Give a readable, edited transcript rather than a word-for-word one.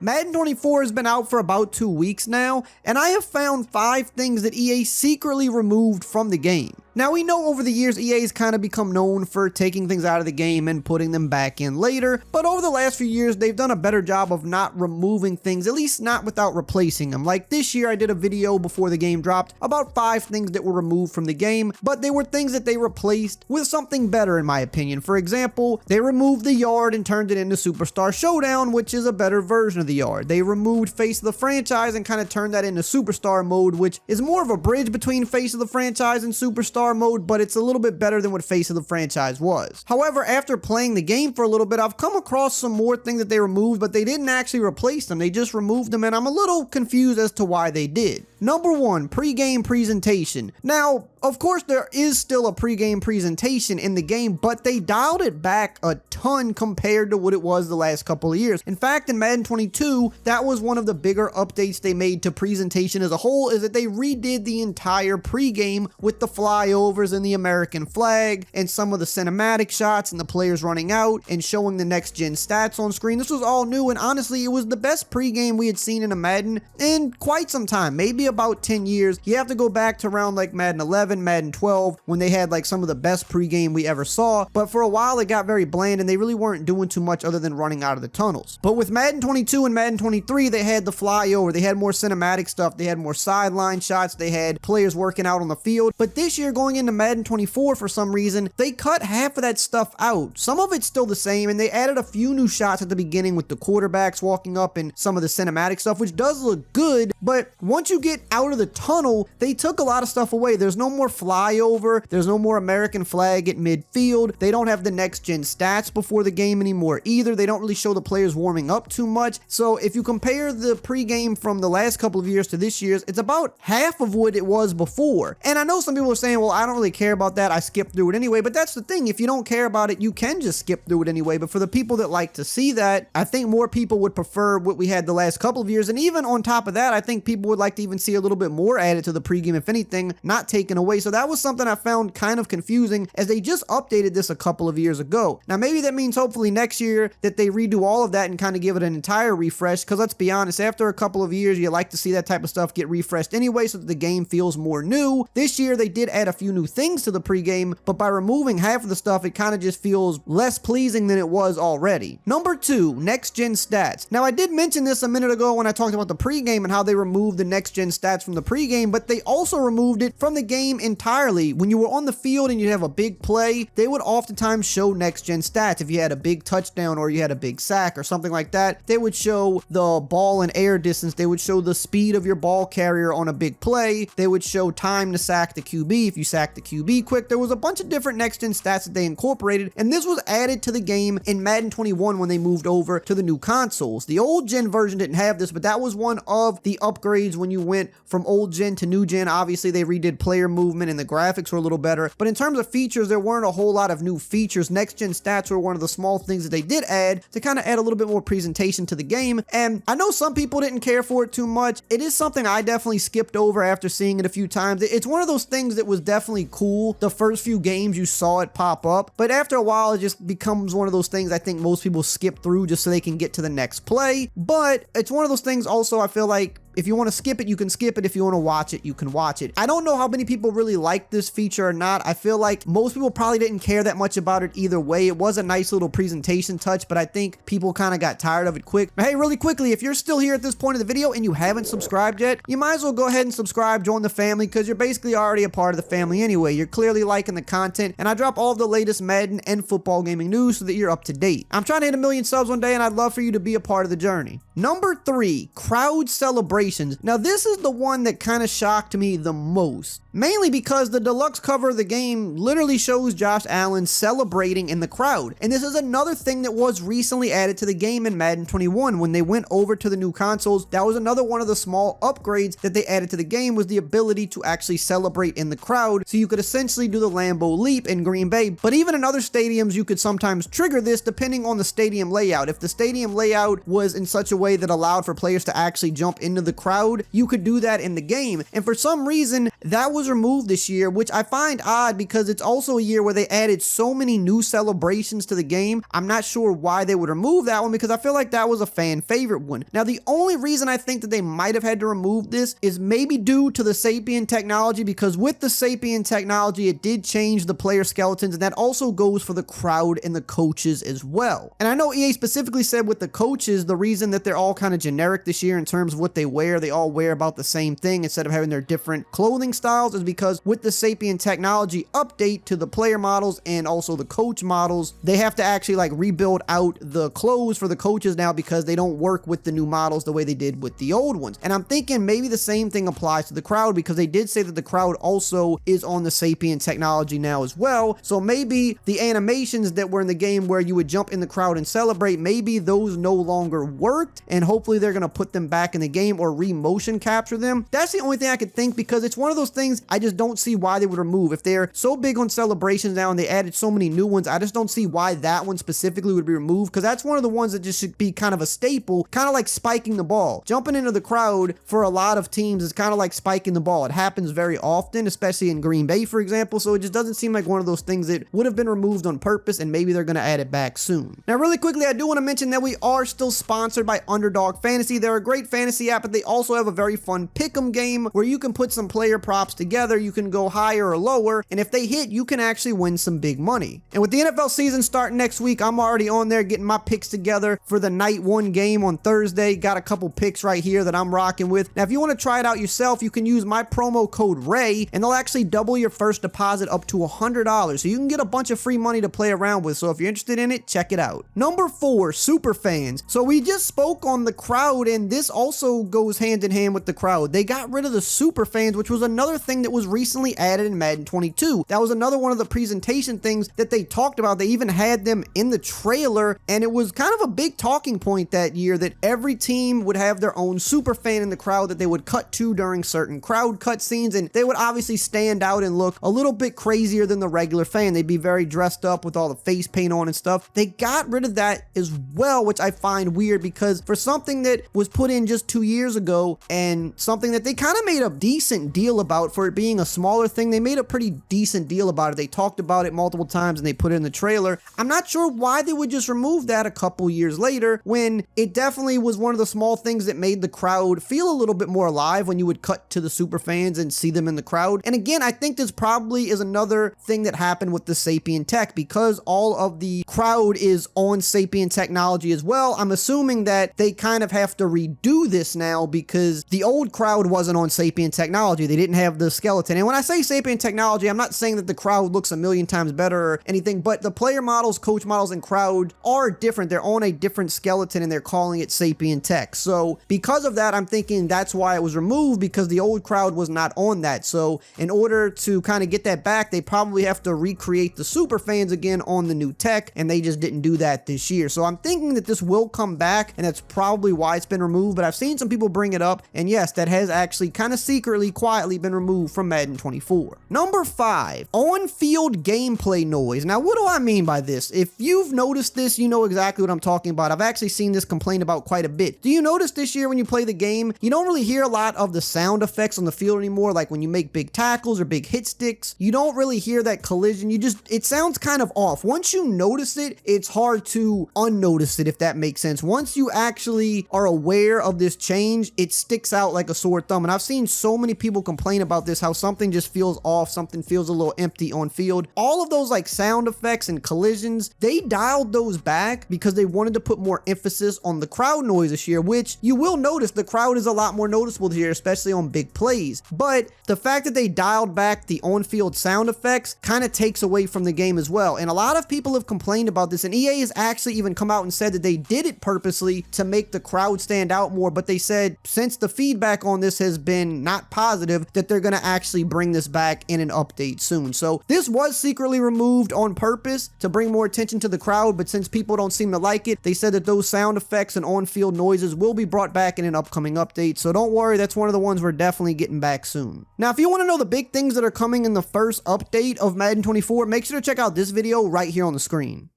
Madden 24 has been out for about 2 weeks now, and I have found 5 things that EA secretly removed from the game. Now, we know over the years EA's kind of become known for taking things out of the game and putting them back in later, but over the last few years they've done a better job of not removing things, at least not without replacing them. Like this year I did a video before the game dropped about 5 things that were removed from the game, but they were things that they replaced with something better in my opinion. For example, they removed the yard and turned it into Superstar Showdown, which is a better version of the yard. They removed Face of the Franchise and kind of turned that into Superstar mode, which is more of a bridge between Face of the Franchise and Superstar mode, but it's a little bit better than what Face of the Franchise was. However, after playing the game for a little bit, I've come across some more things that they removed, but they didn't actually replace them. They just removed them, and I'm a little confused as to why they did. Number 1, pre-game presentation. Now, of course, there is still a pre-game presentation in the game, but they dialed it back a ton compared to what it was the last couple of years. In fact, in Madden 22, that was one of the bigger updates they made to presentation as a whole, is that they redid the entire pre-game with the flyovers and the American flag and some of the cinematic shots and the players running out and showing the next-gen stats on screen. This was all new, and honestly, it was the best pre-game we had seen in a Madden in quite some time, maybe about 10 years. You have to go back to around like Madden 11, Madden 12, when they had like some of the best pregame we ever saw, but for a while it got very bland and they really weren't doing too much other than running out of the tunnels. But with Madden 22 and Madden 23, they had the flyover, they had more cinematic stuff, they had more sideline shots, they had players working out on the field. But this year, going into Madden 24, for some reason, they cut half of that stuff out. Some of it's still the same, and they added a few new shots at the beginning with the quarterbacks walking up and some of the cinematic stuff, which does look good, but once you get out of the tunnel, they took a lot of stuff away. There's no more flyover, there's no more American flag at midfield, they don't have the next gen stats before the game anymore either, they don't really show the players warming up too much. So if you compare the pregame from the last couple of years to this year's, it's about half of what it was before. And I know some people are saying, well, I don't really care about that, I skipped through it anyway, but that's the thing, if you don't care about it, you can just skip through it anyway. But for the people that like to see that, I think more people would prefer what we had the last couple of years. And even on top of that, I think people would like to even see a little bit more added to the pregame, if anything, not taken away. So that was something I found kind of confusing, as they just updated this a couple of years ago. Now maybe that means hopefully next year that they redo all of that and kind of give it an entire refresh, because let's be honest, after a couple of years you like to see that type of stuff get refreshed anyway so that the game feels more new. This year they did add a few new things to the pregame, but by removing half of the stuff, it kind of just feels less pleasing than it was already. Number 2, next gen stats. Now I did mention this a minute ago when I talked about the pregame and how they removed the next gen stats from the pregame, but they also removed it from the game entirely. When you were on the field and you have a big play, they would oftentimes show next gen stats. If you had a big touchdown or you had a big sack or something like that, they would show the ball and air distance, they would show the speed of your ball carrier on a big play, they would show time to sack the QB if you sacked the QB quick. There was a bunch of different next gen stats that they incorporated, and this was added to the game in Madden 21 when they moved over to the new consoles. The old gen version didn't have this, but that was one of the upgrades when you went from old gen to new gen. Obviously they redid player movement and the graphics were a little better, but in terms of features, there weren't a whole lot of new features. Next gen stats were one of the small things that they did add to kind of add a little bit more presentation to the game, and I know some people didn't care for it too much. It is something I definitely skipped over after seeing it a few times. It's one of those things that was definitely cool the first few games you saw it pop up, but after a while it just becomes one of those things I think most people skip through just so they can get to the next play. But it's one of those things also, I feel like if you want to skip it, you can skip it. If you want to watch it, you can watch it. I don't know how many people really like this feature or not. I feel like most people probably didn't care that much about it either way. It was a nice little presentation touch, but I think people kind of got tired of it quick. But hey, really quickly, if you're still here at this point of the video and you haven't subscribed yet, you might as well go ahead and subscribe, join the family, because you're basically already a part of the family anyway. You're clearly liking the content, and I drop all of the latest Madden and football gaming news so that you're up to date. I'm trying to hit 1 million subs one day, and I'd love for you to be a part of the journey. Number 3, crowd celebrations. Now this is the one that kind of shocked me the most, mainly because the deluxe cover of the game literally shows Josh Allen celebrating in the crowd. And this is another thing that was recently added to the game in Madden 21 when they went over to the new consoles. That was another one of the small upgrades that they added to the game, was the ability to actually celebrate in the crowd. So you could essentially do the Lambeau Leap in Green Bay, but even in other stadiums you could sometimes trigger this depending on the stadium layout. If the stadium layout was in such a way that allowed for players to actually jump into the crowd, you could do that in the game. And for some reason, that was removed this year, which I find odd because it's also a year where they added so many new celebrations to the game. I'm not sure why they would remove that one because I feel like that was a fan favorite one. Now, the only reason I think that they might have had to remove this is maybe due to the Sapien technology, because with the Sapien technology, it did change the player skeletons, and that also goes for the crowd and the coaches as well. And I know EA specifically said with the coaches, the reason that they're all kind of generic this year in terms of what they wear, they all wear about the same thing instead of having their different clothing styles, is because with the Sapien technology update to the player models and also the coach models, they have to actually like rebuild out the clothes for the coaches now because they don't work with the new models the way they did with the old ones. And I'm thinking maybe the same thing applies to the crowd, because they did say that the crowd also is on the Sapien technology now as well. So maybe the animations that were in the game where you would jump in the crowd and celebrate, maybe those no longer worked, and hopefully they're going to put them back in the game or re-motion capture them. That's the only thing I could think, because it's one of those things I just don't see why they would remove. If they're so big on celebrations now and they added so many new ones, I just don't see why that one specifically would be removed, because that's one of the ones that just should be kind of a staple, kind of like spiking the ball. Jumping into the crowd for a lot of teams is kind of like spiking the ball. It happens very often, especially in Green Bay, for example, so it just doesn't seem like one of those things that would have been removed on purpose, and maybe they're going to add it back soon. Now, really quickly, I do want to mention that we are still sponsored by Underdog Fantasy. They're a great fantasy app, but they also have a very fun pick'em game where you can put some player props together. You can go higher or lower, and if they hit, you can actually win some big money. And with the NFL season starting next week, I'm already on there getting my picks together for the night one game on Thursday. Got a couple picks right here that I'm rocking with. Now, if you want to try it out yourself, you can use my promo code RAY, and they'll actually double your first deposit up to $100. So you can get a bunch of free money to play around with. So if you're interested in it, check it out. Number 4, super fans. So we just spoke on the crowd, and this also goes hand in hand with the crowd. They got rid of the super fans, which was another thing that was recently added in Madden 22. That was another one of the presentation things that they talked about. They even had them in the trailer, and it was kind of a big talking point that year that every team would have their own super fan in the crowd that they would cut to during certain crowd cutscenes, and they would obviously stand out and look a little bit crazier than the regular fan. They'd be very dressed up with all the face paint on and stuff. They got rid of that as well, which I find weird, because for something that was put in just 2 years ago and something that they kind of made a decent deal about for it being a smaller thing, they made a pretty decent deal about it. They talked about it multiple times and they put it in the trailer. I'm not sure why they would just remove that a couple years later, when it definitely was one of the small things that made the crowd feel a little bit more alive when you would cut to the super fans and see them in the crowd. And again, I think this probably is another thing that happened with the Sapien tech, because all of the crowd is on Sapien technology as well. I'm assuming that they kind of have to redo this now, because the old crowd wasn't on Sapien technology. They didn't have the skeleton. And when I say Sapien technology, I'm not saying that the crowd looks a million times better or anything, but the player models, coach models, and crowd are different. They're on a different skeleton and they're calling it Sapien tech. So because of that, I'm thinking that's why it was removed, because the old crowd was not on that. So in order to kind of get that back, they probably have to recreate the super fans again on the new tech, and they just didn't do that this year. So I'm thinking that this will come back, and that's probably why it's been removed, but I've seen some people bring it up, and yes, that has actually kind of secretly, quietly been removed from Madden 24. Number 5, on-field gameplay noise. Now, what do I mean by this? If you've noticed this, you know exactly what I'm talking about. I've actually seen this complained about quite a bit. Do you notice this year when you play the game, you don't really hear a lot of the sound effects on the field anymore, like when you make big tackles or big hit sticks? You don't really hear that collision. It sounds kind of off. Once you notice it, it's hard to unnotice it, if that makes sense. Once you actually are aware of this change, it sticks out like a sore thumb. And I've seen so many people complain about this, how something just feels off, something feels a little empty on field. All of those like sound effects and collisions, they dialed those back because they wanted to put more emphasis on the crowd noise this year, which you will notice the crowd is a lot more noticeable this year, especially on big plays. But the fact that they dialed back the on-field sound effects kind of takes away from the game as well. And a lot of people have complained about this, and EA has actually even come out and said that they did it purposely to make the crowd stand out more, but they said since the feedback on this has been not positive, that they're going to actually bring this back in an update soon. So this was secretly removed on purpose to bring more attention to the crowd, but since people don't seem to like it, they said that those sound effects and on-field noises will be brought back in an upcoming update. So don't worry, that's one of the ones we're definitely getting back soon. Now, if you want to know the big things that are coming in the first update of Madden 24, make sure to check out this video right here on the screen.